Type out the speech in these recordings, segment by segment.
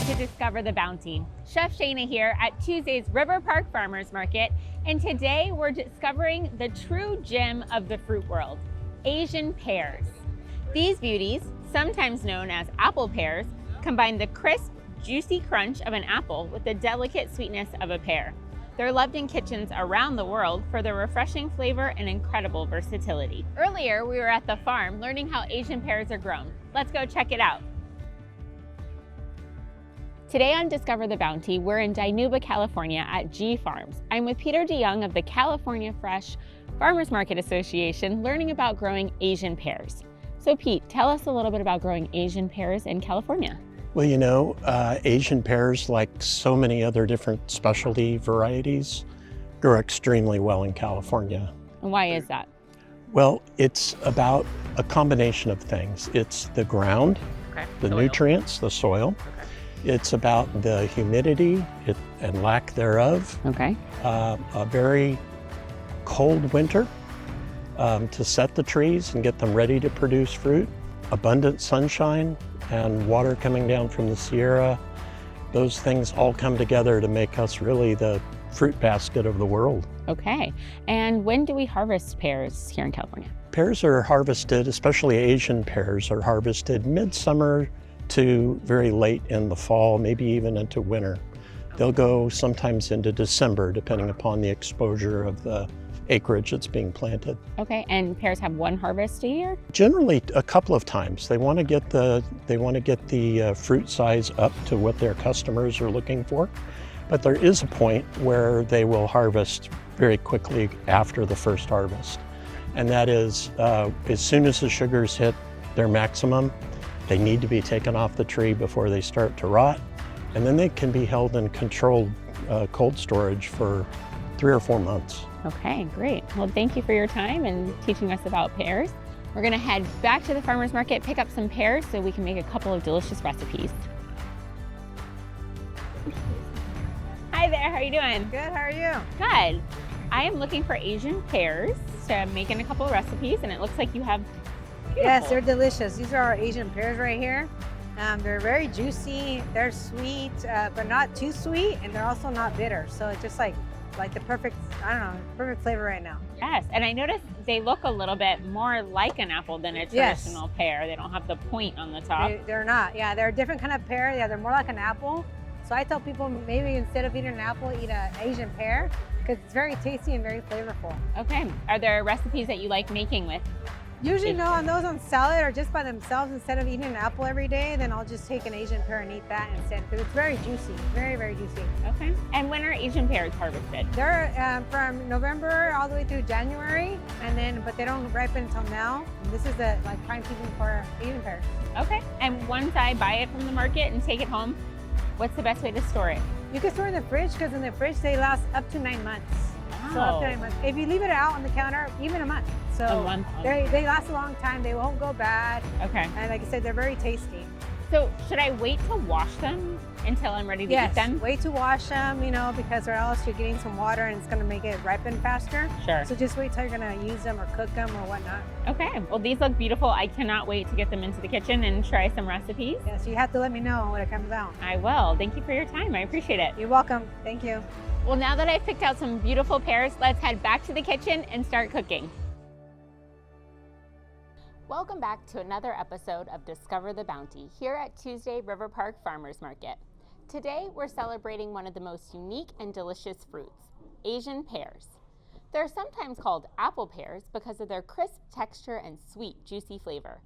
to Discover the Bounty. Chef Shayna here at Tuesday's River Park Farmers Market, and today we're discovering the true gem of the fruit world, Asian pears. These beauties, sometimes known as apple pears, combine the crisp, juicy crunch of an apple with the delicate sweetness of a pear. They're loved in kitchens around the world for their refreshing flavor and incredible versatility. Earlier, we were at the farm learning how Asian pears are grown. Let's go check it out. Today on Discover the Bounty, we're in Dinuba, California at G Farms. I'm with Peter DeYoung of the California Fresh Farmers Market Association, learning about growing Asian pears. So Pete, tell us a little bit about growing Asian pears in California. Well, you know, Asian pears, like so many other different specialty varieties, grow extremely well in California. And why is that? Well, it's about a combination of things. It's the ground, the nutrients, the soil. It's about the humidity and lack thereof. A very cold winter to set the trees and get them ready to produce fruit. Abundant sunshine and water coming down from the Sierra. Those things all come together to make us really the fruit basket of the world. Okay, and when do we harvest pears here in California? Pears are harvested, especially Asian pears, are harvested midsummer to very late in the fall, maybe even into winter. They'll go sometimes into December, depending upon the exposure of the acreage that's being planted. Okay, and pears have one harvest a year? Generally, a couple of times. They want to get the fruit size up to what their customers are looking for, but there is a point where they will harvest very quickly after the first harvest, and that is as soon as the sugars hit their maximum, they need to be taken off the tree before they start to rot, and then they can be held in controlled cold storage for 3 or 4 months. Okay, great. Well, thank you for your time and teaching us about pears. We're gonna head back to the farmer's market, pick up some pears so we can make a couple of delicious recipes. Hi there, how are you doing? Good, how are you? Good. I am looking for Asian pears to make in a couple of recipes, and it looks like you have beautiful. Yes, they're delicious. These are our Asian pears right here. They're very juicy, they're sweet, but not too sweet, and they're also not bitter. So it's just like the perfect, I don't know, perfect flavor right now. Yes, and I noticed they look a little bit more like an apple than a traditional pear. They don't have the point on the top. They're not, yeah, they're a different kind of pear. Yeah, they're more like an apple. So I tell people maybe instead of eating an apple, eat an Asian pear, because it's very tasty and very flavorful. Okay, are there recipes that you like making with? Usually no, on those on salad or just by themselves. Instead of eating an apple every day, then I'll just take an Asian pear and eat that instead, because it's very juicy, very, very juicy. Okay, and when are Asian pears harvested? They're from November all the way through January, but they don't ripen until now. And this is the prime season for Asian pears. Okay, and once I buy it from the market and take it home, what's the best way to store it? You can store it in the fridge, because in the fridge they last up to 9 months. Wow. So up to 9 months. If you leave it out on the counter, even a month. So a month. They last a long time. They won't go bad. Okay. And like I said, they're very tasty. So should I wait to wash them until I'm ready to eat them? Yes, wait to wash them, because or else you're getting some water and it's going to make it ripen faster. Sure. So just wait till you're going to use them or cook them or whatnot. Okay, well these look beautiful. I cannot wait to get them into the kitchen and try some recipes. Yes, you have to let me know when it comes out. I will. Thank you for your time. I appreciate it. You're welcome. Thank you. Well, now that I've picked out some beautiful pears, let's head back to the kitchen and start cooking. Welcome back to another episode of Discover the Bounty here at Tuesday River Park Farmers Market. Today, we're celebrating one of the most unique and delicious fruits, Asian pears. They're sometimes called apple pears because of their crisp texture and sweet, juicy flavor.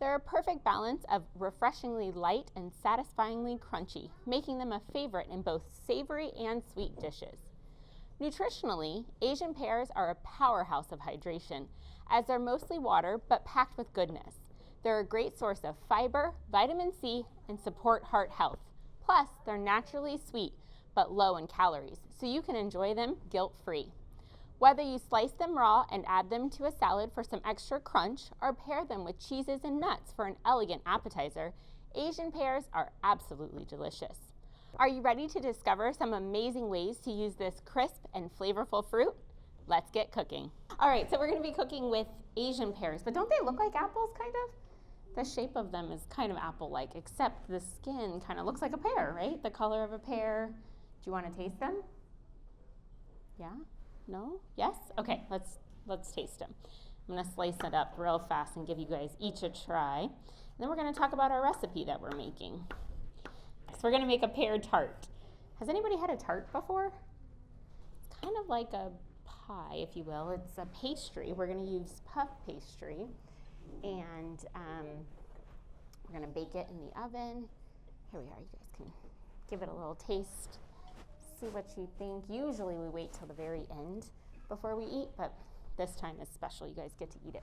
They're a perfect balance of refreshingly light and satisfyingly crunchy, making them a favorite in both savory and sweet dishes. Nutritionally, Asian pears are a powerhouse of hydration, as they're mostly water but packed with goodness. They're a great source of fiber, vitamin C, and support heart health. Plus, they're naturally sweet but low in calories, so you can enjoy them guilt-free. Whether you slice them raw and add them to a salad for some extra crunch, or pair them with cheeses and nuts for an elegant appetizer, Asian pears are absolutely delicious. Are you ready to discover some amazing ways to use this crisp and flavorful fruit? Let's get cooking. All right, so we're gonna be cooking with Asian pears, but don't they look like apples, kind of? The shape of them is kind of apple-like, except the skin kind of looks like a pear, right? The color of a pear. Do you want to taste them? Yeah? No? Yes? Okay, let's taste them. I'm gonna slice it up real fast and give you guys each a try. And then we're gonna talk about our recipe that we're making. So we're gonna make a pear tart. Has anybody had a tart before? It's kind of like a pie, if you will. It's a pastry. We're gonna use puff pastry. And we're gonna bake it in the oven. Here we are, you guys can give it a little taste. See what you think. Usually we wait till the very end before we eat, but this time is special. You guys get to eat it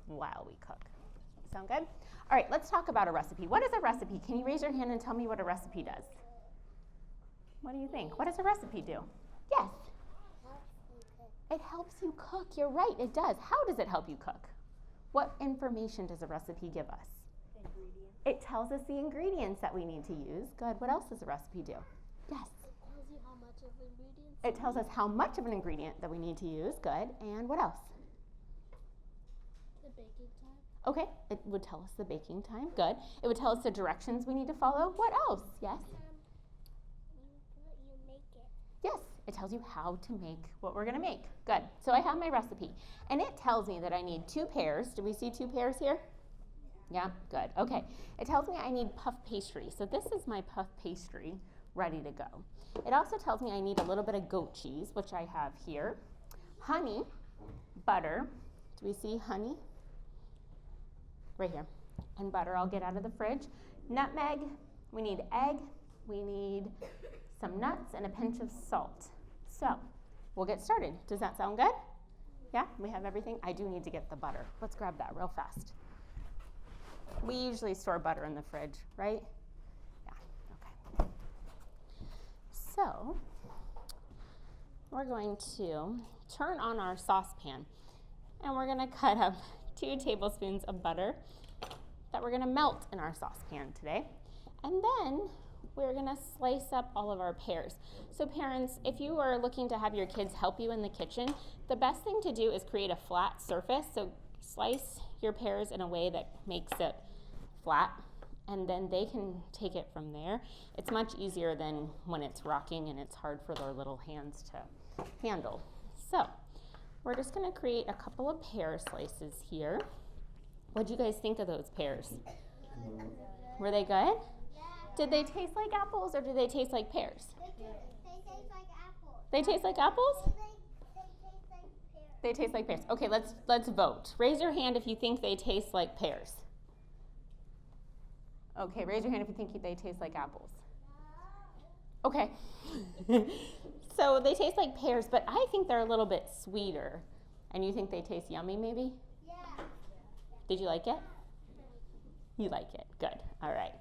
while we cook. Sound good? All right, let's talk about a recipe. What is a recipe? Can you raise your hand and tell me what a recipe does? What do you think? What does a recipe do? Yes. It helps you cook. You're right, it does. How does it help you cook? What information does a recipe give us? Ingredients. It tells us the ingredients that we need to use. Good. What else does a recipe do? Yes. It tells you how much of ingredients. It tells us how much of an ingredient that we need to use. Good. And what else? The baking time. Okay. It would tell us the baking time. Good. It would tell us the directions we need to follow. What else? Yes. What you make it. Yes, it tells you how to make what we're gonna make. Good, so I have my recipe. And it tells me that I need 2 pears. Do we see 2 pears here? Yeah, good, okay. It tells me I need puff pastry. So this is my puff pastry ready to go. It also tells me I need a little bit of goat cheese, which I have here. Honey, butter. Do we see honey? Right here. And butter I'll get out of the fridge. Nutmeg, we need egg, we need some nuts, and a pinch of salt. So, we'll get started. Does that sound good? Yeah, we have everything? I do need to get the butter. Let's grab that real fast. We usually store butter in the fridge, right? Yeah, okay. So, we're going to turn on our saucepan, and we're gonna cut up 2 tablespoons of butter that we're gonna melt in our saucepan today. And then we're gonna slice up all of our pears. So parents, if you are looking to have your kids help you in the kitchen, the best thing to do is create a flat surface. So slice your pears in a way that makes it flat, and then they can take it from there. It's much easier than when it's rocking and it's hard for their little hands to handle. So we're just gonna create a couple of pear slices here. What'd you guys think of those pears? Were they good? Did they taste like apples or did they taste like pears? They taste like apples. They taste like apples? They taste like pears. They taste like pears. Okay, let's vote. Raise your hand if you think they taste like pears. Okay, raise your hand if you think they taste like apples. Okay. So they taste like pears, but I think they're a little bit sweeter. And you think they taste yummy maybe? Yeah. Did you like it? You like it. Good. All right.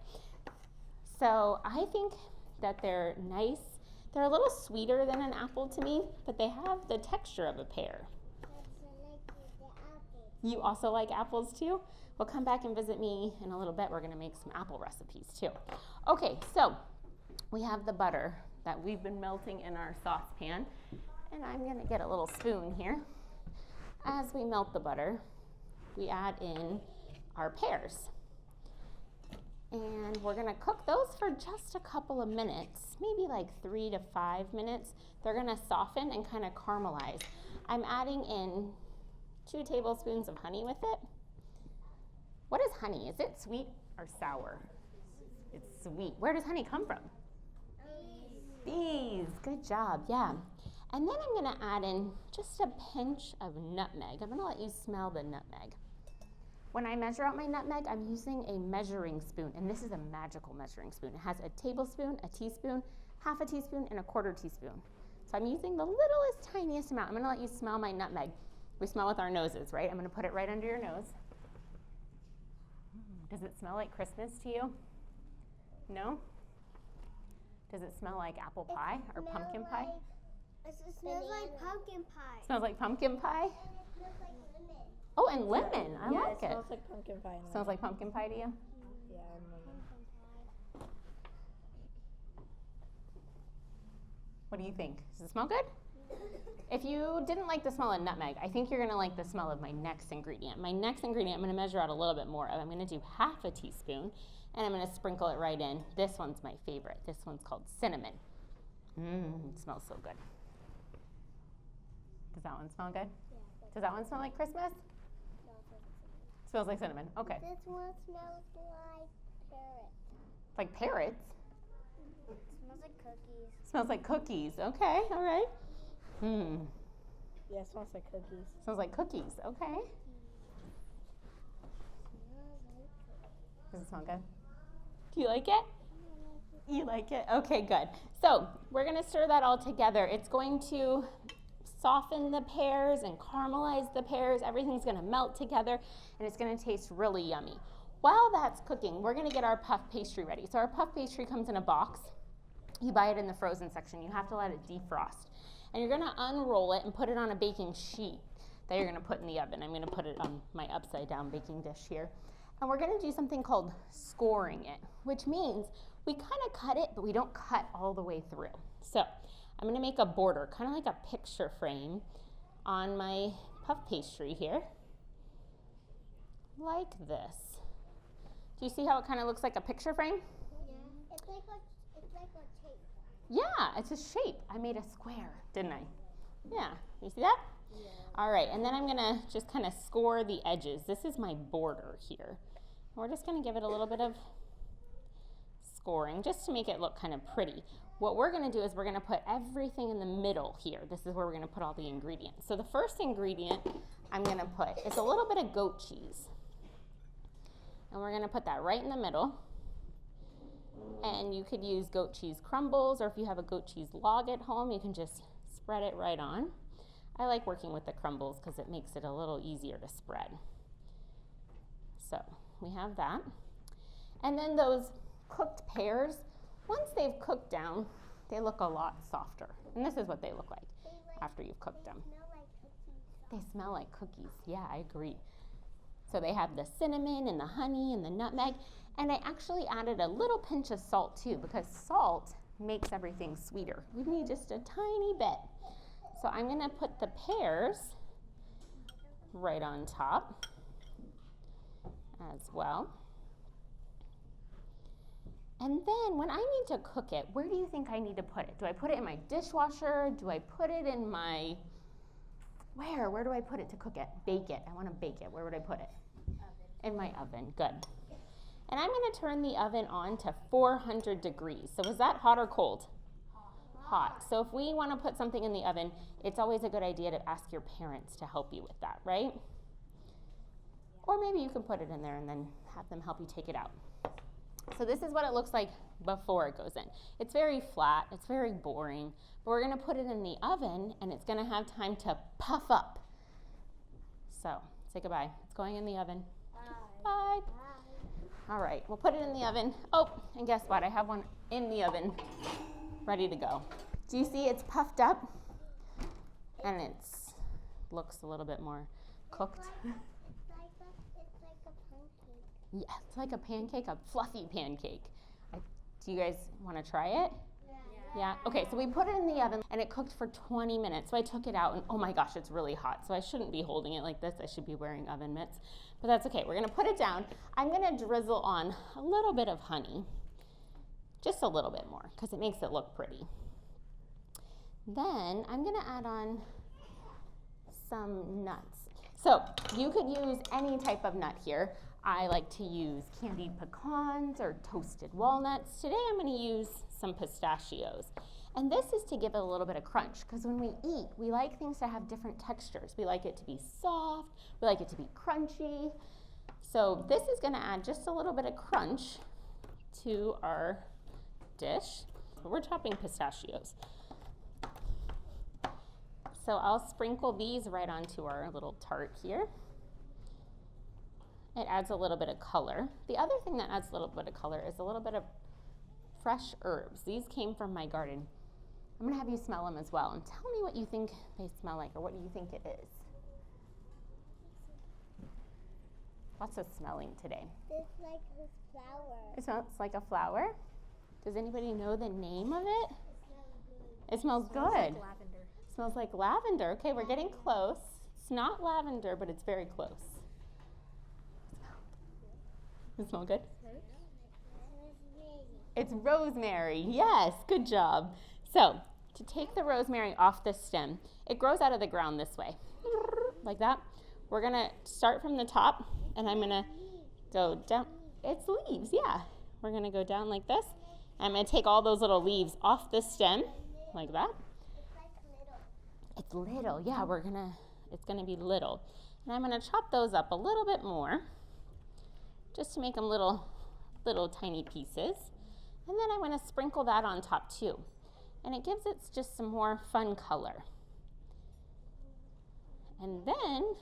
So I think that they're nice. They're a little sweeter than an apple to me, but they have the texture of a pear. You also like apples too? Well, come back and visit me in a little bit. We're gonna make some apple recipes too. Okay, so we have the butter that we've been melting in our saucepan, and I'm gonna get a little spoon here. As we melt the butter, we add in our pears. And we're gonna cook those for just a couple of minutes, maybe like 3 to 5 minutes. They're gonna soften and kind of caramelize. I'm adding in 2 tablespoons of honey with it. What is honey? Is it sweet or sour? It's sweet. Where does honey come from? Bees. Good job, yeah. And then I'm gonna add in just a pinch of nutmeg. I'm gonna let you smell the nutmeg. When I measure out my nutmeg, I'm using a measuring spoon, and this is a magical measuring spoon. It has a tablespoon, a teaspoon, half a teaspoon, and a quarter teaspoon. So I'm using the littlest, tiniest amount. I'm gonna let you smell my nutmeg. We smell with our noses, right? I'm gonna put it right under your nose. Does it smell like Christmas to you? No? Does it smell like apple pie or pumpkin pie? It smells like pumpkin pie. Smells like pumpkin pie? And it smells like lemon. Oh, and lemon. I like it. Yeah, it smells like pumpkin pie. Smells like pumpkin pie to you? Yeah, and lemon. What do you think? Does it smell good? If you didn't like the smell of nutmeg, I think you're gonna like the smell of my next ingredient. My next ingredient, I'm gonna measure out a little bit more of. I'm gonna do half a teaspoon, and I'm gonna sprinkle it right in. This one's my favorite. This one's called cinnamon. It smells so good. Does that one smell good? Yeah. Does that one smell like Christmas? Smells like cinnamon. Okay. This one smells like carrot. Like parrots? It smells like cookies. Smells like cookies. Okay, all right. Yeah, it smells like cookies. Smells like cookies. Okay. Does it smell good? Do you like it? You like it? Okay, good. So we're gonna stir that all together. It's going to soften the pears and caramelize the pears. Everything's gonna melt together and it's gonna taste really yummy. While that's cooking, we're gonna get our puff pastry ready. So our puff pastry comes in a box. You buy it in the frozen section. You have to let it defrost. And you're gonna unroll it and put it on a baking sheet that you're gonna put in the oven. I'm gonna put it on my upside down baking dish here. And we're gonna do something called scoring it, which means we kind of cut it, but we don't cut all the way through. So I'm gonna make a border, kind of like a picture frame on my puff pastry here, like this. Do you see how it kind of looks like a picture frame? Yeah. It's like a shape. Yeah, it's a shape. I made a square, didn't I? Yeah, you see that? Yeah. All right, and then I'm gonna just kind of score the edges. This is my border here. We're just gonna give it a little bit of scoring just to make it look kind of pretty. What we're gonna do is we're gonna put everything in the middle here. This is where we're gonna put all the ingredients. So the first ingredient I'm gonna put is a little bit of goat cheese. And we're gonna put that right in the middle. And you could use goat cheese crumbles, or if you have a goat cheese log at home, you can just spread it right on. I like working with the crumbles because it makes it a little easier to spread. So we have that. And then those cooked pears, once they've cooked down, they look a lot softer. And this is what they look like after you've cooked them. Smell like cookies. They smell like cookies. Yeah, I agree. So they have the cinnamon and the honey and the nutmeg. And I actually added a little pinch of salt too, because salt makes everything sweeter. We need just a tiny bit. So I'm gonna put the pears right on top as well. And then when I need to cook it, where do you think I need to put it? Do I put it in my dishwasher? Do I put it in my, where do I put it to cook it? Bake it, I wanna bake it. Where would I put it? In my oven, good. And I'm gonna turn the oven on to 400 degrees. So is that hot or cold? Hot. So if we wanna put something in the oven, it's always a good idea to ask your parents to help you with that, right? Or maybe you can put it in there and then have them help you take it out. So this is what it looks like before it goes in. It's very flat, it's very boring, but we're gonna put it in the oven and it's gonna have time to puff up. So say goodbye. It's going in the oven. Bye. All right, we'll put it in the oven. Oh, and guess what? I have one in the oven, ready to go. Do you see it's puffed up? And it looks a little bit more cooked. It's like a pancake. Yeah, it's like a pancake, a fluffy pancake. Do you guys want to try it? Yeah? Okay, so we put it in the oven and it cooked for 20 minutes. So I took it out and oh my gosh, it's really hot. So I shouldn't be holding it like this. I should be wearing oven mitts. But that's okay. We're gonna put it down. I'm gonna drizzle on a little bit of honey. Just a little bit more because it makes it look pretty. Then I'm gonna add on some nuts. So you could use any type of nut here. I like to use candied pecans or toasted walnuts. Today I'm gonna use some pistachios. And this is to give it a little bit of crunch because when we eat, we like things to have different textures. We like it to be soft, we like it to be crunchy. So this is gonna add just a little bit of crunch to our dish. We're chopping pistachios. So I'll sprinkle these right onto our little tart here. It adds a little bit of color. The other thing that adds a little bit of color is a little bit of fresh herbs. These came from my garden. I'm gonna have you smell them as well and tell me what you think they smell like or what do you think it is. Lots of smelling today. It's like a flower. It smells like a flower. Does anybody know the name of it? It smells good. Like lavender. Smells like lavender. Okay, we're getting close. It's not lavender, but it's very close. Does it smell good? It's rosemary. Yes, good job. So, to take the rosemary off the stem, it grows out of the ground this way, like that. We're gonna start from the top, and I'm gonna go down. It's leaves, yeah. We're gonna go down like this. I'm gonna take all those little leaves off the stem, like that. It's little, yeah, it's gonna be little. And I'm gonna chop those up a little bit more, just to make them little tiny pieces. And then I'm gonna sprinkle that on top too. And it gives it just some more fun color. And then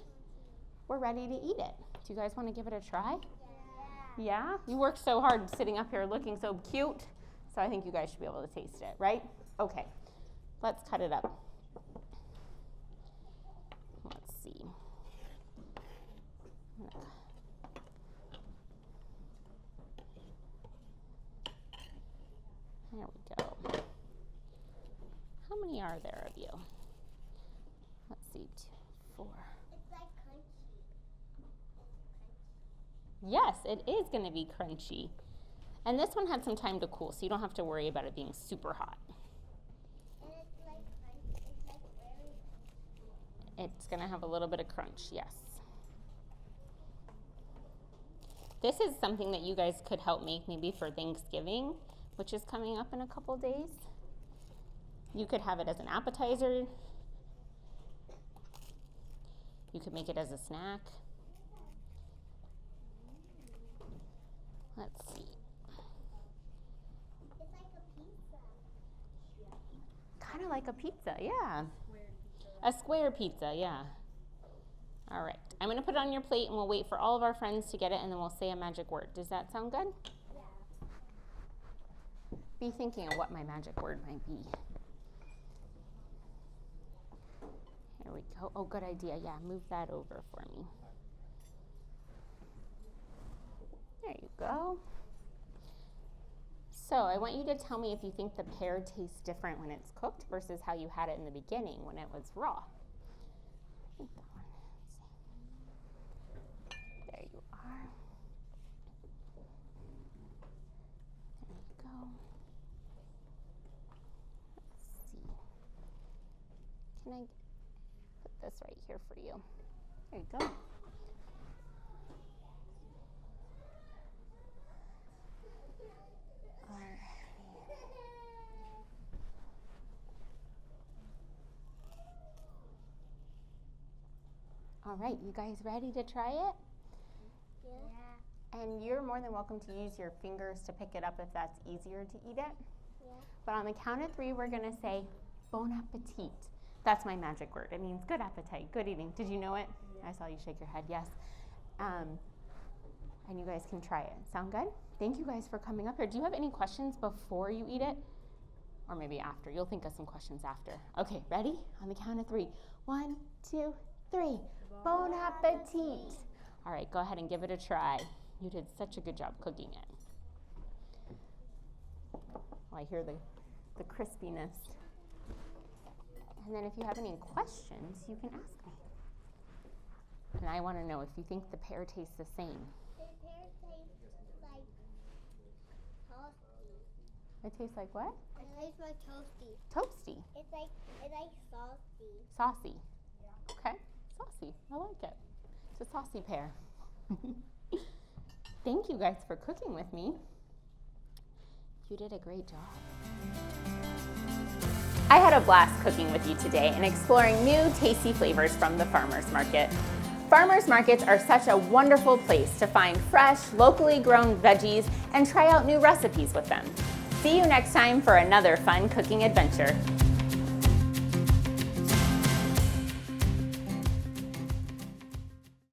we're ready to eat it. Do you guys wanna give it a try? Yeah? You worked so hard sitting up here looking so cute, so I think you guys should be able to taste it, right? Okay, let's cut it up. Let's see. There we go. How many are there of you? Let's see, 2, 4. It's like crunchy. Yes, it is going to be crunchy. And this one had some time to cool, so you don't have to worry about it being super hot. And it's like crunchy. It's like very crunchy. It's going to have a little bit of crunch, yes. This is something that you guys could help make maybe for Thanksgiving, which is coming up in a couple days. You could have it as an appetizer. You could make it as a snack. Let's see. It's like a pizza. Kind of like a pizza, yeah. A square pizza, yeah. All right, I'm gonna put it on your plate and we'll wait for all of our friends to get it and then we'll say a magic word. Does that sound good? Yeah. Be thinking of what my magic word might be. Here we go. Oh, good idea. Yeah, move that over for me. There you go. So I want you to tell me if you think the pear tastes different when it's cooked versus how you had it in the beginning when it was raw. I think that one. Let's see. There you are. There you go. Let's see. Can I put this right here for you? There you go. All right, you guys ready to try it? Yeah. And you're more than welcome to use your fingers to pick it up if that's easier to eat it. Yeah. But on the count of 3, we're gonna say, bon appetit. That's my magic word. It means good appetite, good eating. Did you know it? I saw you shake your head, yes. And you guys can try it. Sound good? Thank you guys for coming up here. Do you have any questions before you eat it? Or maybe after. You'll think of some questions after. Okay, ready? On the count of 3. 1, 2, 3. Bon appetit. All right, go ahead and give it a try. You did such a good job cooking it. Oh, I hear the crispiness. And then if you have any questions, you can ask me. And I want to know if you think the pear tastes the same. The pear tastes like toasty. It tastes like what? It tastes like toasty. Toasty. It's like saucy. Saucy. Okay, saucy. I like it. It's a saucy pear. Thank you guys for cooking with me. You did a great job. I had a blast cooking with you today and exploring new tasty flavors from the farmers market. Farmers markets are such a wonderful place to find fresh, locally grown veggies and try out new recipes with them. See you next time for another fun cooking adventure.